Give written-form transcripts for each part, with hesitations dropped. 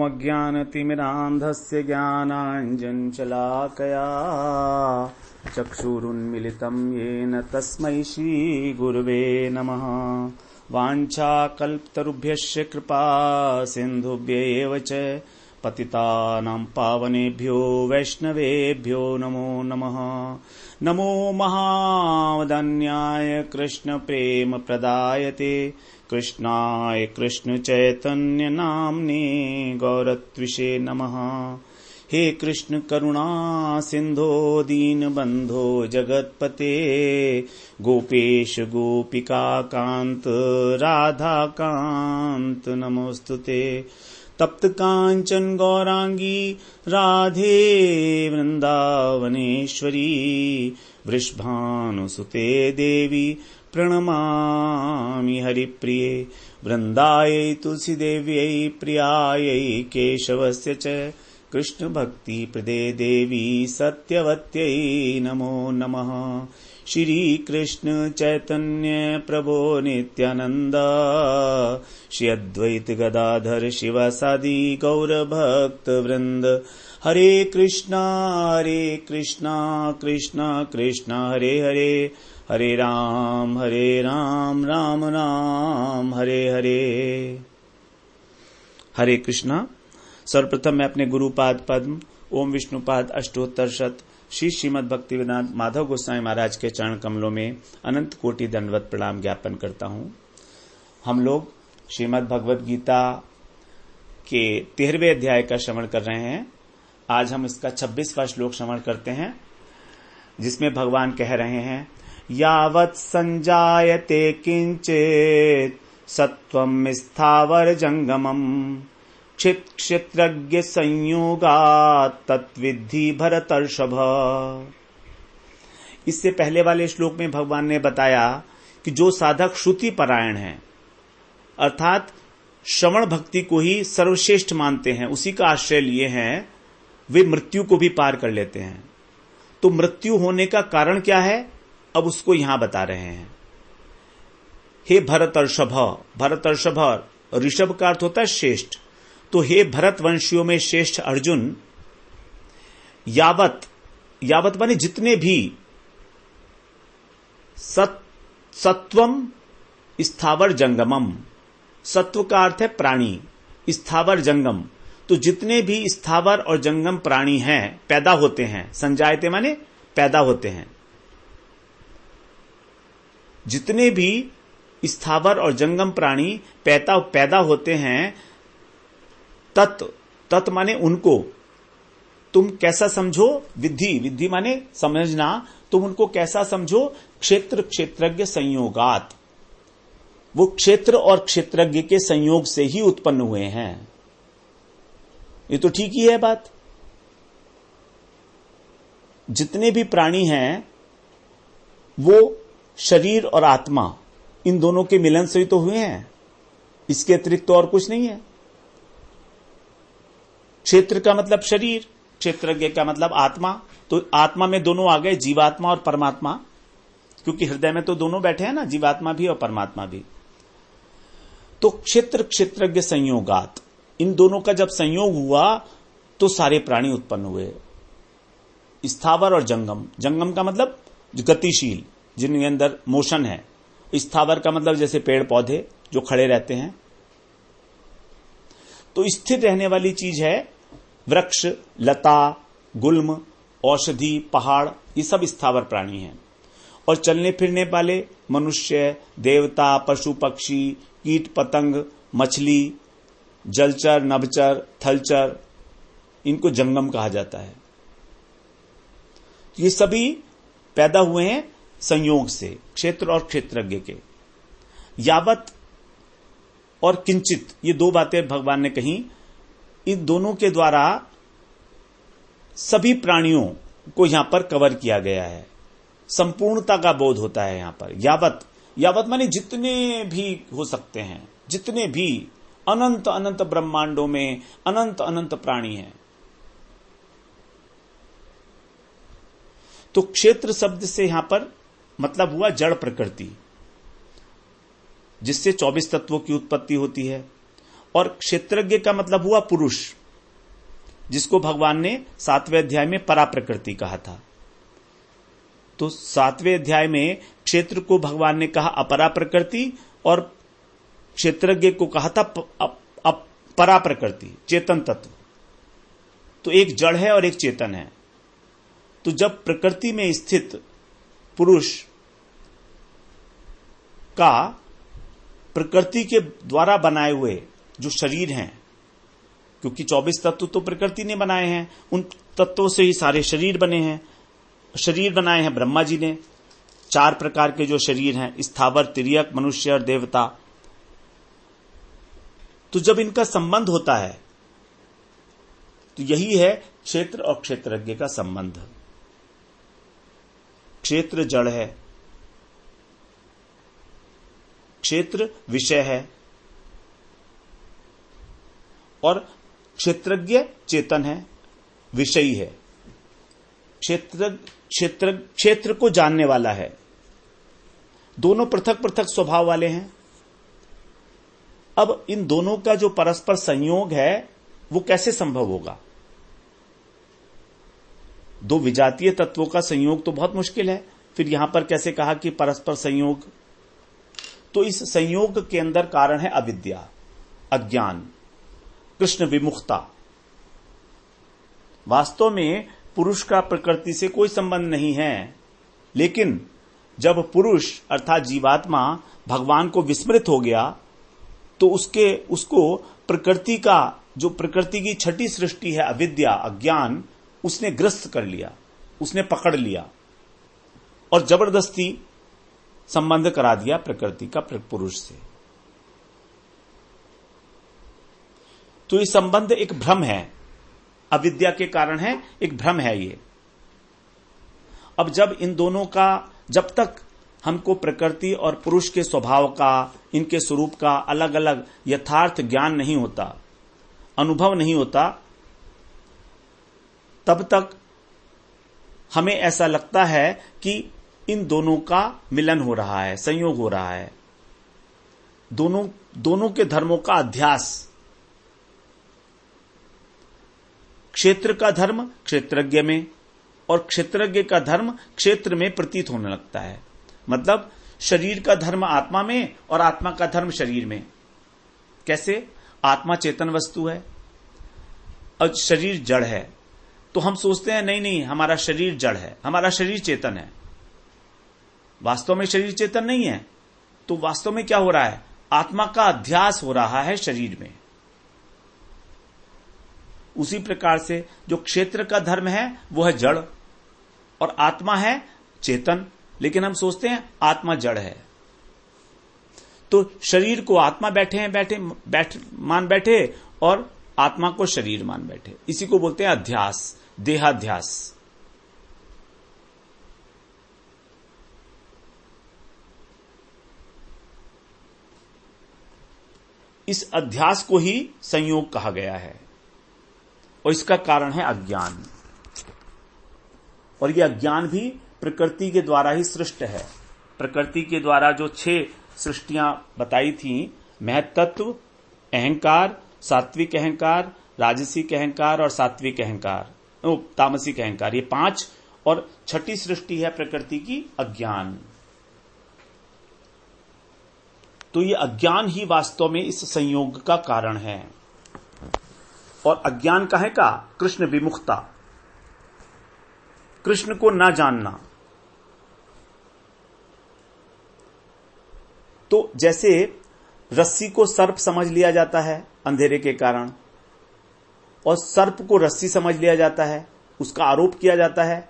अज्ञानतिमिरान्धस्य ज्ञानाञ्जनशलाकया चक्षुरुन्मिलितं येन तस्मै श्रीगुरवे नमः। वाञ्छाकल्पतरुभ्यश्च कृपा सिन्धुभ्यैव च पतितानां पावनेभ्यो वैष्णवेभ्यो नमो नमः। नमो महावदन्याय कृष्णप्रेमप्रदायते कृष्णाय कृष्णचैतन्यनाम्ने गौरत्विषे नमः। हे कृष्ण करुणा सिन्धो दीनबन्धो जगत्पते गोपेश गोपिका कान्त राधाकान्त नमोस्तुते। तप्त कांचन गौरांगी राधे वृंदावनेश्वरी वृषभानुसुते देवी प्रणमामि हरिप्रिये। वृंदायै तुलसीदेव्यै प्रियायै केशवस्य च कृष्ण भक्ति प्रदे देवी सत्यवत्यै नमो नमः। श्री कृष्ण चैतन्य प्रभो नित्यानंद श्री अद्वैत गदाधर शिवासादि गौर भक्त वृंद। हरे कृष्णा कृष्णा कृष्णा हरे हरे हरे राम राम राम हरे हरे। हरे कृष्णा। सर्वप्रथम मैं अपने गुरुपाद पद्म ओम विष्णुपाद अष्टोत्तर शत श्री श्रीमद् भक्तिवेदांत माधव गोस्वामी महाराज के चरण कमलों में अनंत कोटि दंडवत प्रणाम ज्ञापन करता हूं। हम लोग श्रीमद् भगवद गीता के 13वें अध्याय का श्रवण कर रहे हैं। आज हम इसका 26वां श्लोक श्रवण करते हैं, जिसमें भगवान कह रहे हैं यावत् संजायते किंचित सत्वं स्थावर जंगमम् क्षेत्रज्ञ संयोगात् तत्विद्धि भरतर्षभ। इससे पहले वाले श्लोक में भगवान ने बताया कि जो साधक श्रुति परायण हैं, अर्थात श्रवण भक्ति को ही सर्वश्रेष्ठ मानते हैं, उसी का आश्रय लिए हैं, वे मृत्यु को भी पार कर लेते हैं। तो मृत्यु होने का कारण क्या है, अब उसको यहां बता रहे हैं। हे भरतर्षभ, भरतर्षभ ऋषभ का अर्थ होता है श्रेष्ठ। तो हे भरत वंशियों में श्रेष्ठ अर्जुन, यावत माने जितने भी सत्वम स्थावर जंगमम, सत्व का अर्थ है प्राणी, स्थावर जंगम, तो जितने भी स्थावर और जंगम प्राणी हैं, पैदा होते हैं। संजायते माने पैदा होते हैं। जितने भी स्थावर और जंगम प्राणी पैदा होते हैं, तत् माने उनको तुम कैसा समझो, विधि माने समझना, तुम उनको कैसा समझो, क्षेत्रज्ञ संयोगात, वो क्षेत्र और क्षेत्रज्ञ के संयोग से ही उत्पन्न हुए हैं। ये तो ठीक ही है बात। जितने भी प्राणी हैं वो शरीर और आत्मा, इन दोनों के मिलन से ही तो हुए हैं, इसके अतिरिक्त तो और कुछ नहीं है। क्षेत्र का मतलब शरीर, क्षेत्रज्ञ का मतलब आत्मा, तो आत्मा में दोनों आ गए, जीवात्मा और परमात्मा, क्योंकि हृदय में तो दोनों बैठे हैं ना, जीवात्मा भी और परमात्मा भी। तो क्षेत्रज्ञ संयोगात, इन दोनों का जब संयोग हुआ तो सारे प्राणी उत्पन्न हुए। स्थावर और जंगम का मतलब गतिशील, जिनके अंदर मोशन है। स्थावर का मतलब जैसे पेड़ पौधे जो खड़े रहते हैं। तो स्थिर रहने वाली चीज है वृक्ष, लता, गुल्म, औषधि, पहाड़, ये सब स्थावर प्राणी हैं। और चलने फिरने वाले मनुष्य, देवता, पशु पक्षी, कीट पतंग, मछली, जलचर, नभचर, थलचर, इनको जंगम कहा जाता है। ये सभी पैदा हुए हैं संयोग से, क्षेत्र और क्षेत्रज्ञ के। यावत और किंचित, ये दो बातें भगवान ने कही। इन दोनों के द्वारा सभी प्राणियों को यहां पर कवर किया गया है, संपूर्णता का बोध होता है यहां पर। यावत माने जितने भी हो सकते हैं, जितने भी अनंत अनंत ब्रह्मांडों में अनंत अनंत प्राणी हैं। तो क्षेत्र शब्द से यहां पर मतलब हुआ जड़ प्रकृति, जिससे 24 तत्वों की उत्पत्ति होती है। और क्षेत्रज्ञ का मतलब हुआ पुरुष, जिसको भगवान ने 7वें अध्याय में परा प्रकृति कहा था। तो 7वें अध्याय में क्षेत्र को भगवान ने कहा अपरा प्रकृति और क्षेत्रज्ञ को कहा था परा प्रकृति, चेतन तत्व। तो एक जड़ है और एक चेतन है। तो जब प्रकृति में स्थित पुरुष का प्रकृति के द्वारा बनाए हुए जो शरीर हैं, क्योंकि 24 तत्व तो प्रकृति ने बनाए हैं, उन तत्वों से ही सारे शरीर बने हैं। शरीर बनाए हैं ब्रह्मा जी ने, 4 प्रकार के जो शरीर हैं, स्थावर, तिर्यक, मनुष्य और देवता। तो जब इनका संबंध होता है तो यही है क्षेत्र और क्षेत्रज्ञ का संबंध। क्षेत्र जड़ है, क्षेत्र विषय है और क्षेत्रज्ञ चेतन है, विषयी है। क्षेत्र को जानने वाला है। दोनों पृथक पृथक स्वभाव वाले हैं। अब इन दोनों का जो परस्पर संयोग है वो कैसे संभव होगा? दो विजातीय तत्वों का संयोग तो बहुत मुश्किल है, फिर यहां पर कैसे कहा कि परस्पर संयोग? तो इस संयोग के अंदर कारण है अविद्या, अज्ञान, कृष्ण विमुखता। वास्तव में पुरुष का प्रकृति से कोई संबंध नहीं है, लेकिन जब पुरुष अर्थात जीवात्मा भगवान को विस्मृत हो गया तो उसको प्रकृति का जो प्रकृति की छठी सृष्टि है अविद्या, अज्ञान, उसने ग्रस्त कर लिया, उसने पकड़ लिया और जबरदस्ती संबंध करा दिया प्रकृति का पुरुष से। तो ये संबंध एक भ्रम है, अविद्या के कारण है, एक भ्रम है ये। अब जब इन दोनों का, जब तक हमको प्रकृति और पुरुष के स्वभाव का, इनके स्वरूप का अलग अलग यथार्थ ज्ञान नहीं होता, अनुभव नहीं होता, तब तक हमें ऐसा लगता है कि इन दोनों का मिलन हो रहा है, संयोग हो रहा है, दोनों के धर्मों का अध्यास। क्षेत्र का धर्म क्षेत्रज्ञ में और क्षेत्रज्ञ का धर्म क्षेत्र में प्रतीत होने लगता है। मतलब शरीर का धर्म आत्मा में और आत्मा का धर्म शरीर में। कैसे? आत्मा चेतन वस्तु है और शरीर जड़ है, तो हम सोचते हैं नहीं हमारा शरीर जड़ है, हमारा शरीर चेतन है। वास्तव में शरीर चेतन नहीं है। तो वास्तव में क्या हो रहा है? आत्मा का अध्यास हो रहा है शरीर में। उसी प्रकार से जो क्षेत्र का धर्म है वो है जड़ और आत्मा है चेतन, लेकिन हम सोचते हैं आत्मा जड़ है। तो शरीर को आत्मा मान बैठे और आत्मा को शरीर मान बैठे। इसी को बोलते हैं अध्यास, देहाध्यास। इस अध्यास को ही संयोग कहा गया है और इसका कारण है अज्ञान। और यह अज्ञान भी प्रकृति के द्वारा ही सृष्ट है। प्रकृति के द्वारा जो 6 सृष्टियां बताई थी, महत्त्व, अहंकार, सात्विक अहंकार, राजसिक अहंकार और सात्विक अहंकार, तामसिक अहंकार, ये 5, और छठी सृष्टि है प्रकृति की अज्ञान। तो ये अज्ञान ही वास्तव में इस संयोग का कारण है। और अज्ञान काहे का? कृष्ण विमुखता, कृष्ण को ना जानना। तो जैसे रस्सी को सर्प समझ लिया जाता है अंधेरे के कारण, और सर्प को रस्सी समझ लिया जाता है, उसका आरोप किया जाता है,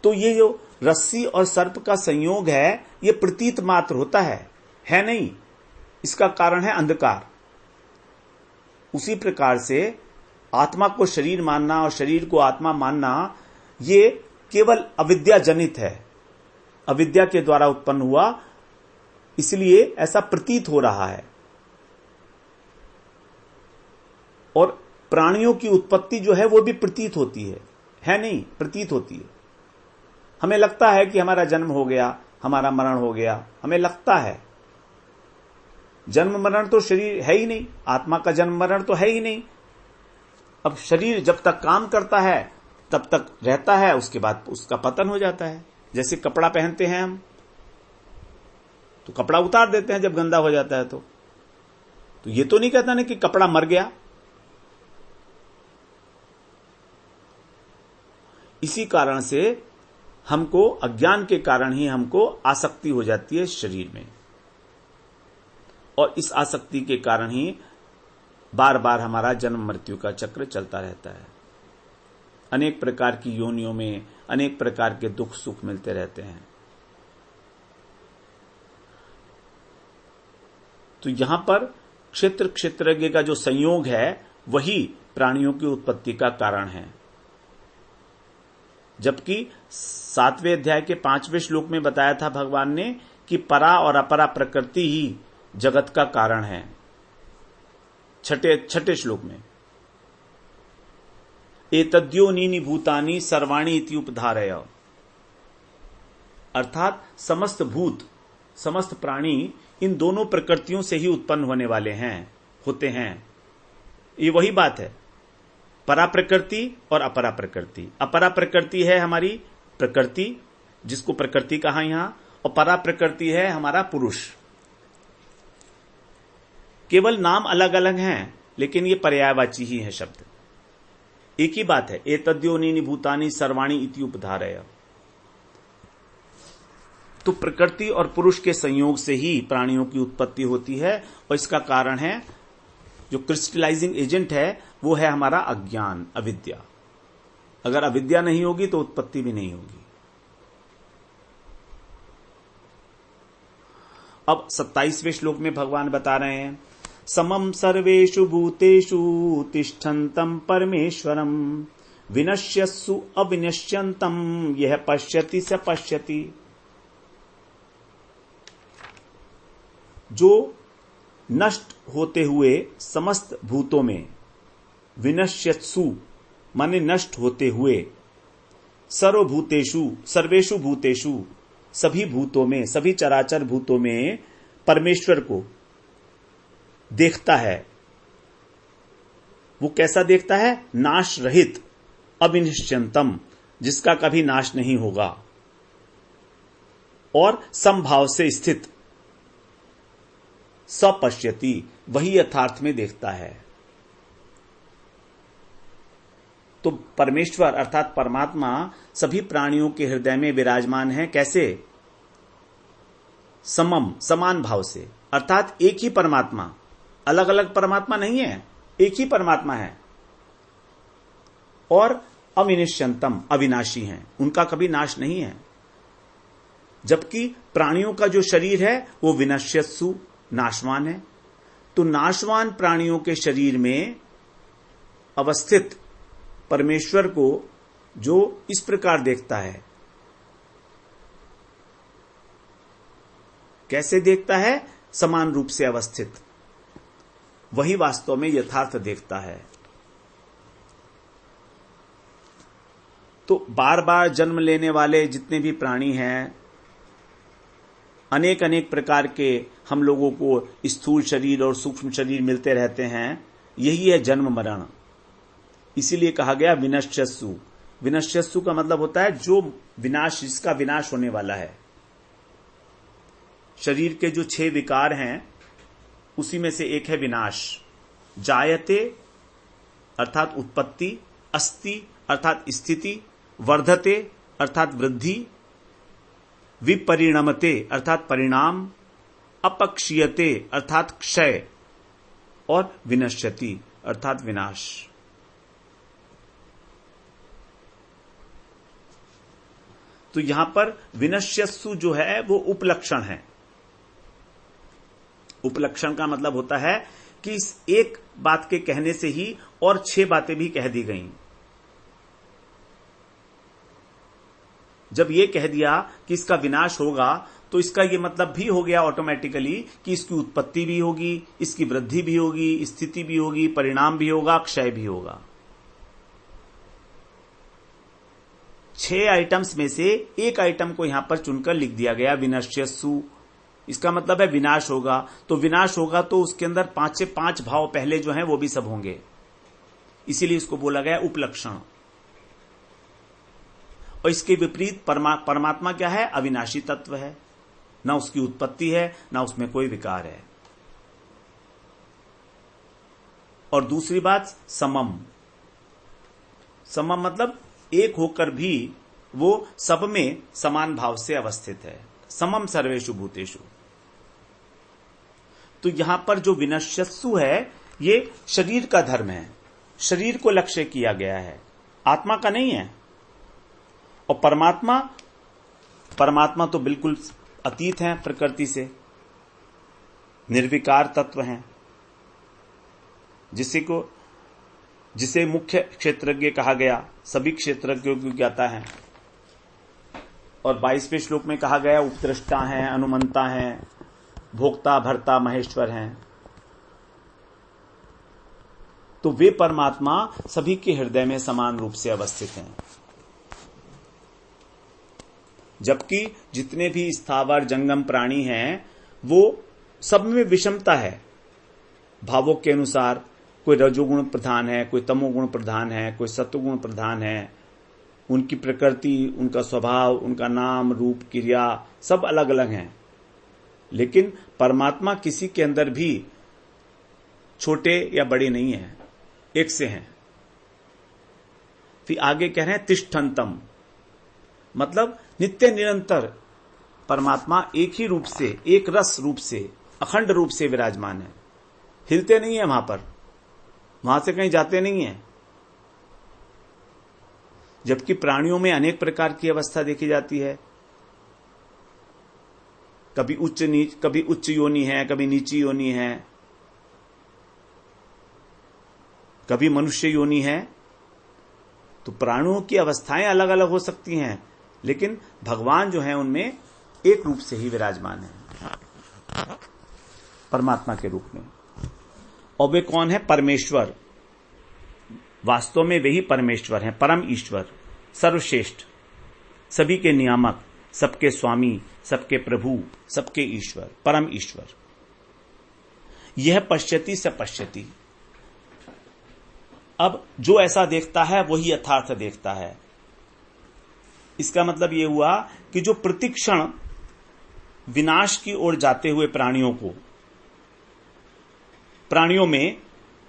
तो ये जो रस्सी और सर्प का संयोग है ये प्रतीत मात्र होता है नहीं, इसका कारण है अंधकार। उसी प्रकार से आत्मा को शरीर मानना और शरीर को आत्मा मानना ये केवल अविद्या जनित है, अविद्या के द्वारा उत्पन्न हुआ, इसलिए ऐसा प्रतीत हो रहा है। और प्राणियों की उत्पत्ति जो है वो भी प्रतीत होती है नहीं, प्रतीत होती है। हमें लगता है कि हमारा जन्म हो गया, हमारा मरण हो गया, हमें लगता है, जन्म मरण तो शरीर है ही नहीं, आत्मा का जन्म मरण तो है ही नहीं। अब शरीर जब तक काम करता है तब तक रहता है, उसके बाद उसका पतन हो जाता है। जैसे कपड़ा पहनते हैं हम, तो कपड़ा उतार देते हैं जब गंदा हो जाता है। तो ये तो नहीं कहता ना कि कपड़ा मर गया। इसी कारण से हमको, अज्ञान के कारण ही हमको आसक्ति हो जाती है शरीर में, और इस आसक्ति के कारण ही बार बार हमारा जन्म मृत्यु का चक्र चलता रहता है। अनेक प्रकार की योनियों में अनेक प्रकार के दुख सुख मिलते रहते हैं। तो यहां पर क्षेत्र क्षेत्रज्ञ का जो संयोग है वही प्राणियों की उत्पत्ति का कारण है। जबकि 7वें अध्याय के 5वें श्लोक में बताया था भगवान ने कि परा और अपरा प्रकृति ही जगत का कारण है। छठे श्लोक में एतद्योनीनि भूतानि सर्वाणि इति उपधारय, अर्थात समस्त भूत, समस्त प्राणी इन दोनों प्रकृतियों से ही उत्पन्न होने वाले हैं, होते हैं। ये वही बात है, परा प्रकृति और अपरा प्रकृति। अपरा प्रकृति है हमारी प्रकृति, जिसको प्रकृति कहा यहां, और परा प्रकृति है हमारा पुरुष। केवल नाम अलग अलग हैं, लेकिन ये पर्यायवाची ही है शब्द, एक ही बात है। एतद्योनीनि भूतानि सर्वाणि इति उपधारय। तो प्रकृति और पुरुष के संयोग से ही प्राणियों की उत्पत्ति होती है, और इसका कारण है, जो क्रिस्टलाइजिंग एजेंट है वो है हमारा अज्ञान, अविद्या। अगर अविद्या नहीं होगी तो उत्पत्ति भी नहीं होगी। अब 27वें श्लोक में भगवान बता रहे हैं, समम सर्वेषु भूतेषु तिष्ठन्तं परमेश्वरं विनश्यत्सु अविनश्यन्तं यह पश्यति स पश्यति। जो नष्ट होते हुए समस्त भूतों में, विनश्यत्सु माने नष्ट होते हुए, सर्वभूतेषु सर्वेषु भूतेषु सभी भूतों में, सभी चराचर भूतों में परमेश्वर को देखता है। वो कैसा देखता है? नाश रहित, अविनश्यंतम, जिसका कभी नाश नहीं होगा, और समभाव से स्थित, सपश्यति, वही यथार्थ में देखता है। तो परमेश्वर अर्थात परमात्मा सभी प्राणियों के हृदय में विराजमान है। कैसे? समम, समान भाव से, अर्थात एक ही परमात्मा, अलग अलग परमात्मा नहीं है, एक ही परमात्मा है। और अविनश्यंतम, अविनाशी हैं, उनका कभी नाश नहीं है। जबकि प्राणियों का जो शरीर है वो विनश्यत्सु, नाशवान है। तो नाशवान प्राणियों के शरीर में अवस्थित परमेश्वर को जो इस प्रकार देखता है, कैसे देखता है? समान रूप से अवस्थित, वही वास्तव में यथार्थ देखता है। तो बार बार जन्म लेने वाले जितने भी प्राणी हैं, अनेक अनेक प्रकार के हम लोगों को स्थूल शरीर और सूक्ष्म शरीर मिलते रहते हैं, यही है जन्म मरण। इसीलिए कहा गया विनश्यत्सु। विनश्यत्सु का मतलब होता है जो विनाश, जिसका विनाश होने वाला है। शरीर के जो 6 विकार हैं उसी में से एक है विनाश। जायते अर्थात उत्पत्ति, अस्ति अर्थात स्थिति, वर्धते अर्थात वृद्धि, विपरिणमते अर्थात परिणाम, अपक्षीयते अर्थात क्षय, और विनश्यति अर्थात विनाश। तो यहां पर विनश्यत्सु जो है वो उपलक्षण है। उपलक्षण का मतलब होता है कि इस एक बात के कहने से ही और 6 बातें भी कह दी गईं। जब ये कह दिया कि इसका विनाश होगा, तो इसका ये मतलब भी हो गया ऑटोमेटिकली कि इसकी उत्पत्ति भी होगी, इसकी वृद्धि भी होगी, स्थिति भी होगी, परिणाम भी होगा, क्षय भी होगा। 6 आइटम्स में से एक आइटम को यहां पर चुनकर लिख दिया गया विनश्यत्सु। इसका मतलब है विनाश होगा। तो विनाश होगा तो उसके अंदर 5 से 5 भाव पहले जो हैं वो भी सब होंगे, इसीलिए इसको बोला गया उपलक्षण। और इसके विपरीत परमात्मा क्या है? अविनाशी तत्व है, ना उसकी उत्पत्ति है ना उसमें कोई विकार है। और दूसरी बात समम। समम मतलब एक होकर भी वो सब में समान भाव से अवस्थित है। समम सर्वेषु भूतेषु। तो यहां पर जो विनश्यत्सु है ये शरीर का धर्म है, शरीर को लक्ष्य किया गया है, आत्मा का नहीं है। और परमात्मा तो बिल्कुल अतीत है प्रकृति से, निर्विकार तत्व हैं, जिसे मुख्य क्षेत्रज्ञ कहा गया, सभी क्षेत्रज्ञों की ज्ञाता है। और 22वें श्लोक में कहा गया उपद्रष्टा हैं, अनुमंता हैं, भोक्ता भर्ता महेश्वर हैं। तो वे परमात्मा सभी के हृदय में समान रूप से अवस्थित हैं। जबकि जितने भी स्थावर जंगम प्राणी हैं वो सब में विषमता है भावों के अनुसार। कोई रजोगुण प्रधान है, कोई तमोगुण प्रधान है, कोई सत्वगुण प्रधान है। उनकी प्रकृति, उनका स्वभाव, उनका नाम रूप क्रिया सब अलग अलग हैं। लेकिन परमात्मा किसी के अंदर भी छोटे या बड़े नहीं है, एक से हैं। फिर आगे कह रहे हैं तिष्ठन्तम, मतलब नित्य निरंतर परमात्मा एक ही रूप से, एक रस रूप से, अखंड रूप से विराजमान है। हिलते नहीं है वहां से कहीं जाते नहीं है। जबकि प्राणियों में अनेक प्रकार की अवस्था देखी जाती है, कभी उच्च योनि है, कभी नीची योनि है, कभी मनुष्य योनि है। तो प्राणियों की अवस्थाएं अलग अलग हो सकती हैं, लेकिन भगवान जो है उनमें एक रूप से ही विराजमान है, परमात्मा के रूप में। और वे कौन है? परमेश्वर। वास्तव में वे ही परमेश्वर हैं, परम ईश्वर, सर्वश्रेष्ठ, सभी के नियामक, सबके स्वामी, सबके प्रभु, सबके ईश्वर, परम ईश्वर। यह पश्यति स पश्यति। अब जो ऐसा देखता है वही यथार्थ देखता है। इसका मतलब यह हुआ कि जो प्रतिक्षण विनाश की ओर जाते हुए प्राणियों में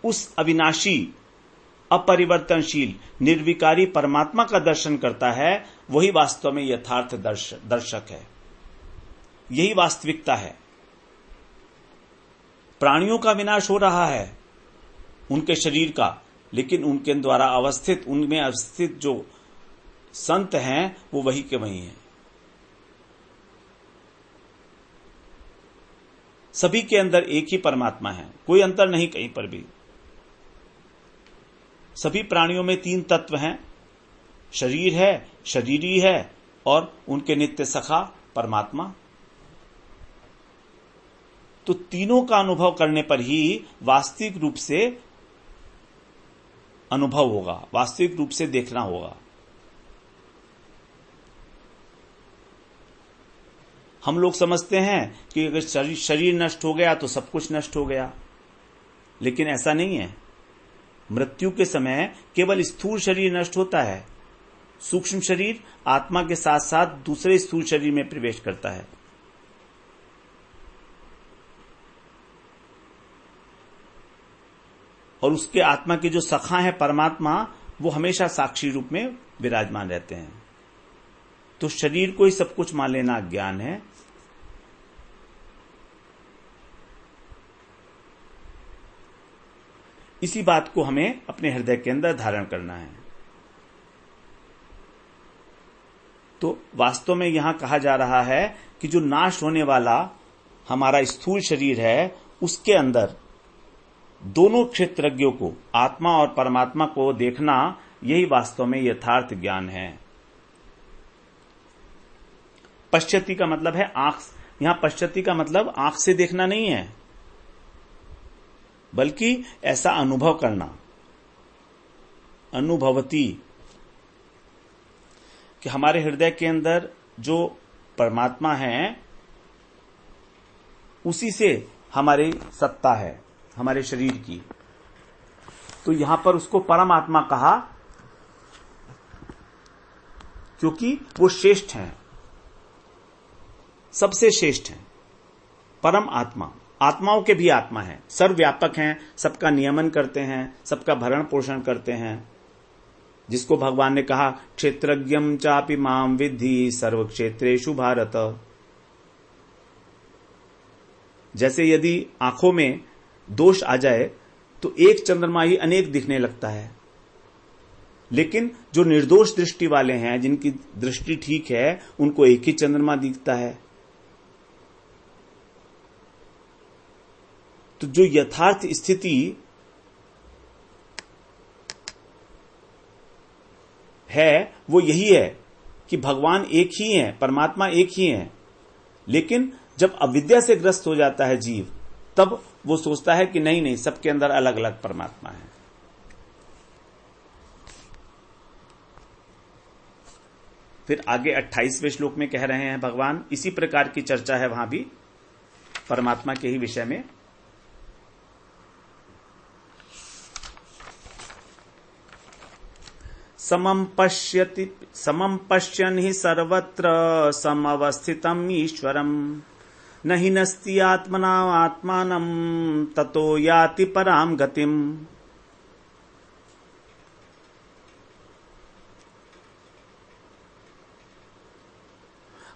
उस अविनाशी, अपरिवर्तनशील, निर्विकारी परमात्मा का दर्शन करता है, वही वास्तव में यथार्थ दर्शक है। यही वास्तविकता है। प्राणियों का विनाश हो रहा है, उनके शरीर का, लेकिन उनके द्वारा उनमें अवस्थित जो संत हैं वो वही के वही हैं। सभी के अंदर एक ही परमात्मा है, कोई अंतर नहीं कहीं पर भी। सभी प्राणियों में 3 तत्व हैं, शरीर है, शरीरी है और उनके नित्य सखा परमात्मा। तो तीनों का अनुभव करने पर ही वास्तविक रूप से अनुभव होगा, वास्तविक रूप से देखना होगा। हम लोग समझते हैं कि अगर शरीर नष्ट हो गया तो सब कुछ नष्ट हो गया, लेकिन ऐसा नहीं है। मृत्यु के समय केवल स्थूल शरीर नष्ट होता है, सूक्ष्म शरीर आत्मा के साथ साथ दूसरे स्थूल शरीर में प्रवेश करता है। और उसके आत्मा के जो सखा है परमात्मा, वो हमेशा साक्षी रूप में विराजमान रहते हैं। तो शरीर को ही सब कुछ मान लेना अज्ञान है। इसी बात को हमें अपने हृदय के अंदर धारण करना है। तो वास्तव में यहां कहा जा रहा है कि जो नाश होने वाला हमारा स्थूल शरीर है, उसके अंदर दोनों क्षेत्रज्ञों को, आत्मा और परमात्मा को देखना, यही वास्तव में यथार्थ ज्ञान है। पश्यति का मतलब है आंख। यहां पश्यति का मतलब आंख से देखना नहीं है, बल्कि ऐसा अनुभव करना, अनुभवती, कि हमारे हृदय के अंदर जो परमात्मा है उसी से हमारी सत्ता है, हमारे शरीर की। तो यहां पर उसको परमात्मा कहा क्योंकि वो श्रेष्ठ हैं, सबसे श्रेष्ठ हैं। परम आत्मा, आत्माओं के भी आत्मा है, सर्वव्यापक हैं, सबका नियमन करते हैं, सबका भरण पोषण करते हैं। जिसको भगवान ने कहा क्षेत्रज्ञम चापि माम विद्धि सर्व क्षेत्रेषु भारत। जैसे यदि आंखों में दोष आ जाए तो एक चंद्रमा ही अनेक दिखने लगता है, लेकिन जो निर्दोष दृष्टि वाले हैं, जिनकी दृष्टि ठीक है, उनको एक ही चंद्रमा दिखता है। तो जो यथार्थ स्थिति है वो यही है कि भगवान एक ही है, परमात्मा एक ही है। लेकिन जब अविद्या से ग्रस्त हो जाता है जीव, तब वो सोचता है कि नहीं नहीं, सबके अंदर अलग अलग परमात्मा है। फिर आगे 28वें श्लोक में कह रहे हैं भगवान, इसी प्रकार की चर्चा है वहां भी परमात्मा के ही विषय में। समं पश्यन् हि सर्वत्र समवस्थितम् ईश्वरम् न हि नस्ति आत्मना आत्मानं ततो याति पराम गतिम्।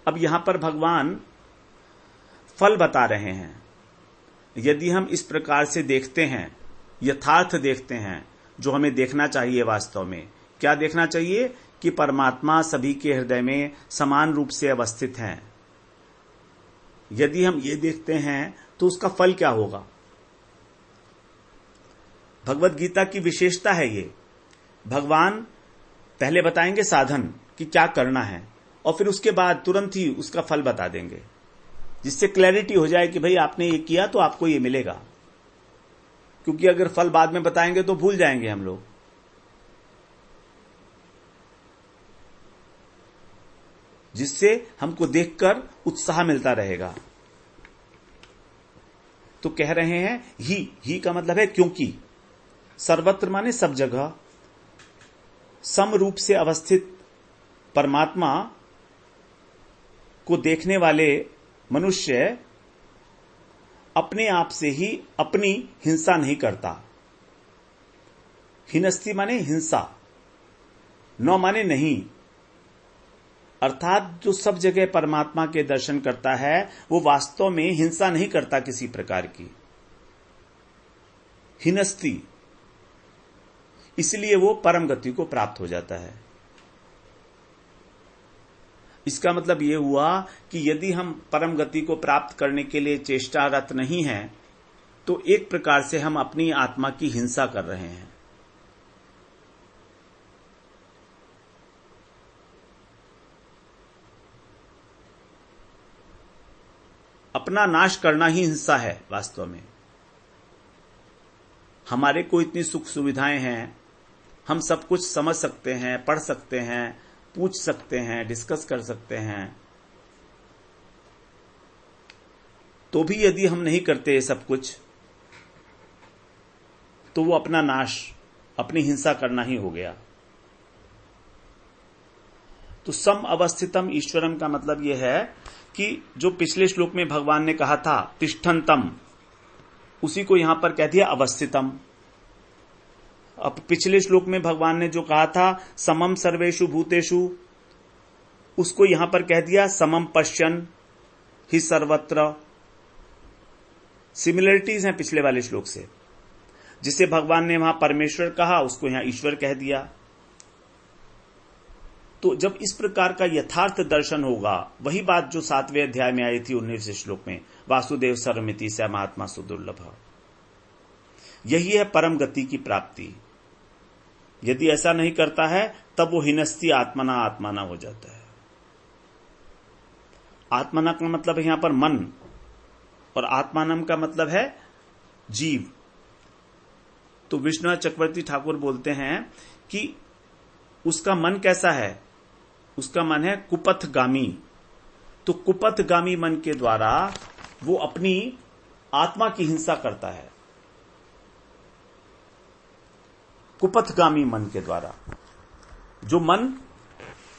अब यहां पर भगवान फल बता रहे हैं। यदि हम इस प्रकार से देखते हैं, यथार्थ देखते हैं, जो हमें देखना चाहिए वास्तव में, क्या देखना चाहिए कि परमात्मा सभी के हृदय में समान रूप से अवस्थित हैं। यदि हम ये देखते हैं तो उसका फल क्या होगा। भगवत गीता की विशेषता है ये। भगवान पहले बताएंगे साधन कि क्या करना है, और फिर उसके बाद तुरंत ही उसका फल बता देंगे, जिससे क्लैरिटी हो जाए कि भाई आपने ये किया तो आपको ये मिलेगा। क्योंकि अगर फल बाद में बताएंगे तो भूल जाएंगे हम लोग। जिससे हमको देखकर उत्साह मिलता रहेगा। तो कह रहे हैं ही का मतलब है क्योंकि, सर्वत्र माने सब जगह, सम रूप से अवस्थित परमात्मा को देखने वाले मनुष्य अपने आप से ही अपनी हिंसा नहीं करता। हिनस्ति माने हिंसा, न माने नहीं। अर्थात जो सब जगह परमात्मा के दर्शन करता है वो वास्तव में हिंसा नहीं करता किसी प्रकार की। हिनस्ति, इसलिए वो परम गति को प्राप्त हो जाता है। इसका मतलब यह हुआ कि यदि हम परम गति को प्राप्त करने के लिए चेष्टारत नहीं हैं, तो एक प्रकार से हम अपनी आत्मा की हिंसा कर रहे हैं। अपना नाश करना ही हिंसा है वास्तव में। हमारे को इतनी सुख सुविधाएं हैं, हम सब कुछ समझ सकते हैं, पढ़ सकते हैं, पूछ सकते हैं, डिस्कस कर सकते हैं, तो भी यदि हम नहीं करते ये सब कुछ, तो वो अपना नाश, अपनी हिंसा करना ही हो गया। तो सम अवस्थितम ईश्वरम का मतलब यह है कि जो पिछले श्लोक में भगवान ने कहा था तिष्ठन्तम, उसी को यहां पर कह दिया अवस्थितम। अब पिछले श्लोक में भगवान ने जो कहा था समम सर्वेषु भूतेषु, उसको यहां पर कह दिया समम पश्यन् हि सर्वत्र। सिमिलरिटीज हैं पिछले वाले श्लोक से। जिसे भगवान ने वहां परमेश्वर कहा, उसको यहां ईश्वर कह दिया। तो जब इस प्रकार का यथार्थ दर्शन होगा, वही बात जो 7वें अध्याय में आई थी 19वें श्लोक में, वासुदेव सर्वमिति स महात्मा सुदुर्लभ, यही है परम गति की प्राप्ति। यदि ऐसा नहीं करता है तब वो हिनस्ति आत्मना आत्माना हो जाता है। आत्मना का मतलब है यहां पर मन, और आत्मानम का मतलब है जीव। तो विश्वनाथ चक्रवर्ती ठाकुर बोलते हैं कि उसका मन कैसा है, उसका मन है कुपथगामी। तो कुपथगामी मन के द्वारा वो अपनी आत्मा की हिंसा करता है कुपथगामी मन के द्वारा। जो मन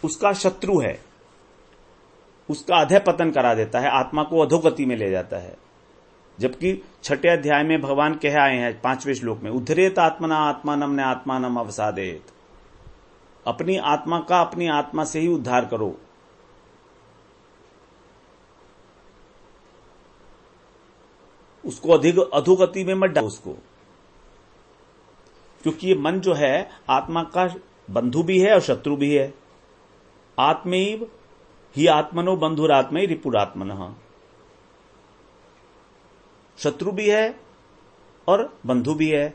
उसका शत्रु है, उसका अधः पतन करा देता है, आत्मा को अधोगति में ले जाता है। जबकि 6 अध्याय में भगवान कह आए हैं 5वें श्लोक में, उद्धरेत आत्मना आत्मानम ने आत्मानम अवसादेत। अपनी आत्मा का अपनी आत्मा से ही उद्धार करो। उसको अधोगति में मत डालो उसको, क्योंकि ये मन जो है आत्मा का बंधु भी है और शत्रु भी है। आत्मैव ही आत्मनो बंधुरात्मै रिपुरात्मनः। शत्रु भी है और बंधु भी है।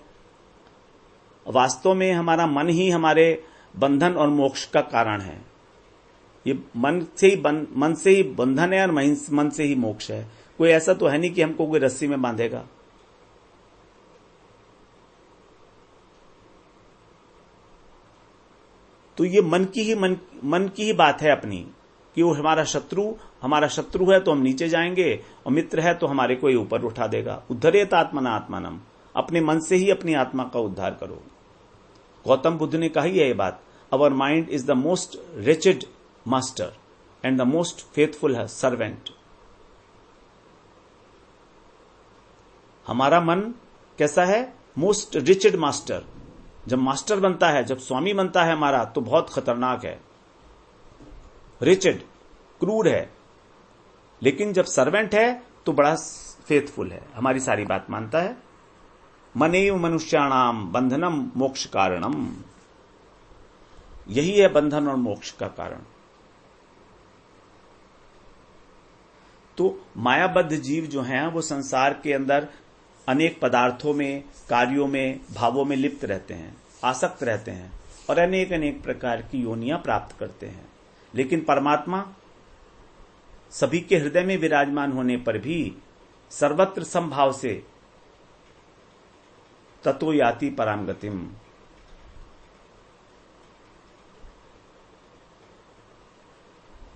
वास्तव में हमारा मन ही हमारे बंधन और मोक्ष का कारण है। ये मन से ही बंधन है और मन से ही मोक्ष है। कोई ऐसा तो है नहीं कि हमको कोई रस्सी में बांधेगा। तो ये मन की ही बात है अपनी, कि वो हमारा शत्रु है तो हम नीचे जाएंगे, और मित्र है तो हमारे को ऊपर उठा देगा। उद्धरेत आत्मना आत्मानम। अपने मन से ही अपनी आत्मा का उद्धार करो। गौतम बुद्ध ने कही है ये बात, our mind is the most reached master and the most faithful servant. हमारा मन कैसा है? Most reached master. जब मास्टर बनता है, जब स्वामी बनता है हमारा, तो बहुत खतरनाक है, रिचड, क्रूर है। लेकिन जब सर्वेंट है तो बड़ा फेथफुल है, हमारी सारी बात मानता है। मनेव मनुष्याणाम बंधनम मोक्ष कारणम। यही है बंधन और मोक्ष का कारण। तो मायाबद्ध जीव जो हैं वो संसार के अंदर अनेक पदार्थों में, कार्यों में, भावों में लिप्त रहते हैं, आसक्त रहते हैं और अनेक अनेक प्रकार की योनियां प्राप्त करते हैं। लेकिन परमात्मा सभी के हृदय में विराजमान होने पर भी सर्वत्र समभाव से ततो याति पराम गतिम।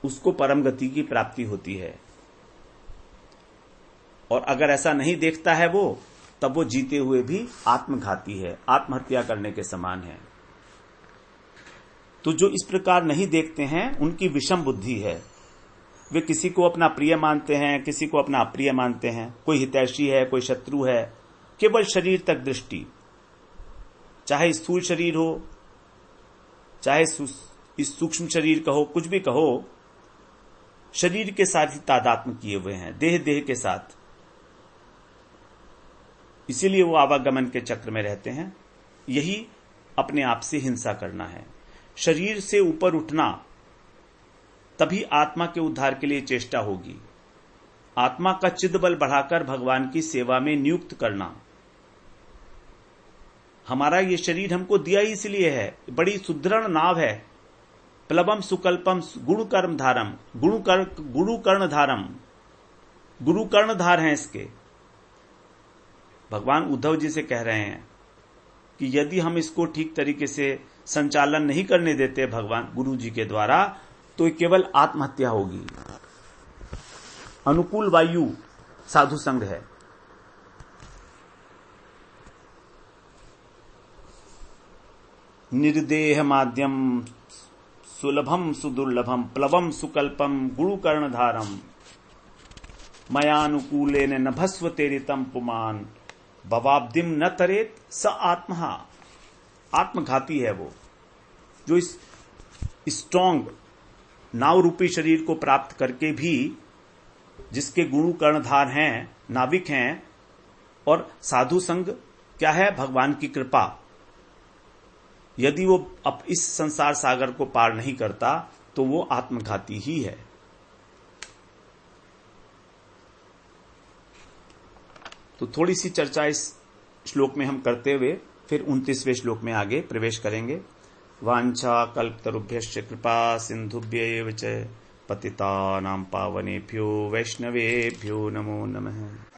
उसको परम गति की प्राप्ति होती है। और अगर ऐसा नहीं देखता है वो, तब वो जीते हुए भी आत्मघाती है, आत्महत्या करने के समान है। तो जो इस प्रकार नहीं देखते हैं उनकी विषम बुद्धि है। वे किसी को अपना प्रिय मानते हैं, किसी को अपना अप्रिय मानते हैं। कोई हितैषी है, कोई शत्रु है। केवल शरीर तक दृष्टि, चाहे स्थूल शरीर हो, चाहे इस सूक्ष्म शरीर कहो, कुछ भी कहो, शरीर के साथ ही तादात्म्य किए हुए हैं, देह के साथ। इसीलिए वो आवागमन के चक्र में रहते हैं। यही अपने आप से हिंसा करना है। शरीर से ऊपर उठना, तभी आत्मा के उद्धार के लिए चेष्टा होगी। आत्मा का चित्त बल बढ़ाकर भगवान की सेवा में नियुक्त करना। हमारा ये शरीर हमको दिया ही इसलिए है, बड़ी सुदृढ़ नाव है। प्लवम सुकल्पम गुरु कर्म धारम, गुरु कर्णधारम, गुरु कर्णधार हैं इसके। भगवान उद्धव जी से कह रहे हैं कि यदि हम इसको ठीक तरीके से संचालन नहीं करने देते भगवान गुरु जी के द्वारा, तो केवल आत्महत्या होगी। अनुकूल वायु साधु संग है। निर्देह माध्यम सुलभम सुदुर्लभम प्लवम सुकल्पम गुरु कर्णधारम मयानुकूलेन नभस्व तेरितम पुमान भवाब्दिम न तरेत स आत्मा। आत्मघाती है वो, जो इस स्ट्रॉन्ग नाव रूपी शरीर को प्राप्त करके भी, जिसके गुरु कर्णधार हैं, नाविक हैं, और साधु संग क्या है? भगवान की कृपा। यदि वो अब इस संसार सागर को पार नहीं करता तो वो आत्मघाती ही है। तो थोड़ी सी चर्चा इस श्लोक में हम करते हुए फिर 29वें श्लोक में आगे प्रवेश करेंगे। वांछा कल्पतरुभ्यश्च कृपा सिंधुभ्यैव च पतितानां पावनेभ्यो वैष्णवेभ्यो नमो नमः।